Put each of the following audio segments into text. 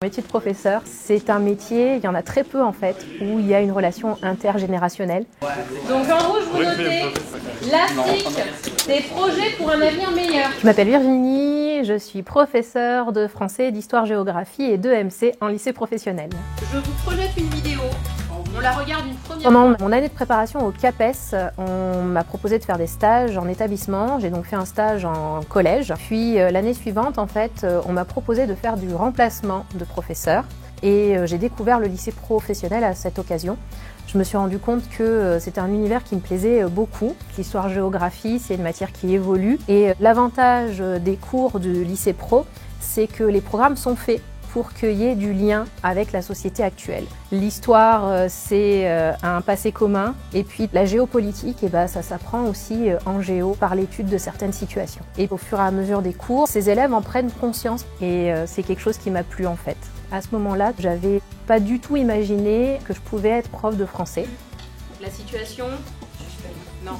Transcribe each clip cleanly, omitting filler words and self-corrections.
Le métier de professeur, c'est un métier, il y en a très peu en fait, où il y a une relation intergénérationnelle. Donc en rouge, vous notez l'AFIC, des projets pour un avenir meilleur. Je m'appelle Virginie, je suis professeure de français, d'histoire-géographie et d'EMC en lycée professionnel. Je vous projette une vidéo. On la regarde une première Pendant fois. mon année de préparation au CAPES, on m'a proposé de faire des stages en établissement. J'ai donc fait un stage en collège. Puis l'année suivante, en fait, on m'a proposé de faire du remplacement de professeur. Et j'ai découvert le lycée professionnel à cette occasion. Je me suis rendu compte que c'était un univers qui me plaisait beaucoup. L'histoire-géographie, c'est une matière qui évolue. Et l'avantage des cours du lycée pro, c'est que les programmes sont faits pour qu'il y ait du lien avec la société actuelle. L'histoire, c'est un passé commun, et puis la géopolitique, ça s'apprend aussi en géo par l'étude de certaines situations. Et au fur et à mesure des cours, ces élèves en prennent conscience, et c'est quelque chose qui m'a plu en fait. À ce moment-là, j'avais pas du tout imaginé que je pouvais être prof de français. La situation. Non.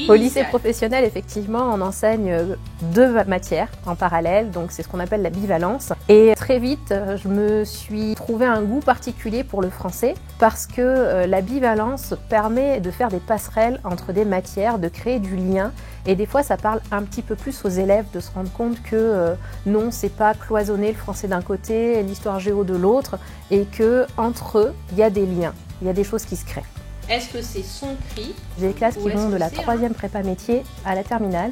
Au lycée professionnel, effectivement, on enseigne deux matières en parallèle, donc c'est ce qu'on appelle la bivalence. Et très vite, je me suis trouvé un goût particulier pour le français parce que la bivalence permet de faire des passerelles entre des matières, de créer du lien. Et des fois, ça parle un petit peu plus aux élèves de se rendre compte que non, c'est pas cloisonné le français d'un côté, l'histoire géo de l'autre, et que entre eux, il y a des liens, il y a des choses qui se créent. Est-ce que c'est son cri? J'ai des classes qui vont de la 3e prépa métier à la terminale.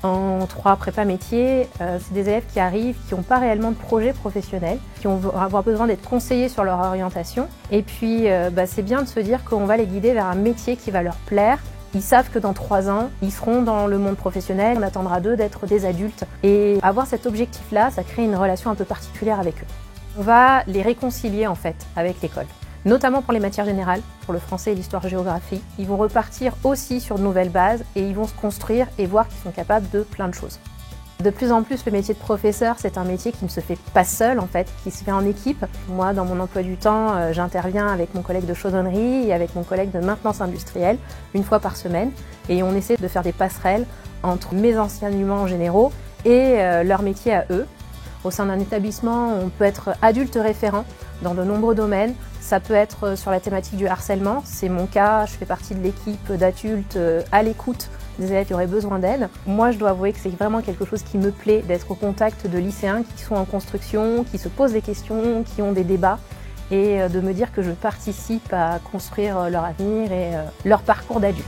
En 3 prépa métiers, c'est des élèves qui arrivent, qui n'ont pas réellement de projet professionnel, qui vont avoir besoin d'être conseillés sur leur orientation. Et puis, c'est bien de se dire qu'on va les guider vers un métier qui va leur plaire. Ils savent que dans 3 ans, ils seront dans le monde professionnel, on attendra d'eux d'être des adultes. Et avoir cet objectif-là, ça crée une relation un peu particulière avec eux. On va les réconcilier en fait avec l'école. Notamment pour les matières générales, pour le français et l'histoire-géographie. Ils vont repartir aussi sur de nouvelles bases et ils vont se construire et voir qu'ils sont capables de plein de choses. De plus en plus, le métier de professeur, c'est un métier qui ne se fait pas seul en fait, qui se fait en équipe. Moi, dans mon emploi du temps, j'interviens avec mon collègue de chaudronnerie et avec mon collègue de maintenance industrielle une fois par semaine et on essaie de faire des passerelles entre mes enseignements généraux et leur métier à eux. Au sein d'un établissement, on peut être adulte référent dans de nombreux domaines. Ça peut être sur la thématique du harcèlement, c'est mon cas, je fais partie de l'équipe d'adultes à l'écoute des élèves qui auraient besoin d'aide. Moi, je dois avouer que c'est vraiment quelque chose qui me plaît, d'être au contact de lycéens qui sont en construction, qui se posent des questions, qui ont des débats, et de me dire que je participe à construire leur avenir et leur parcours d'adulte.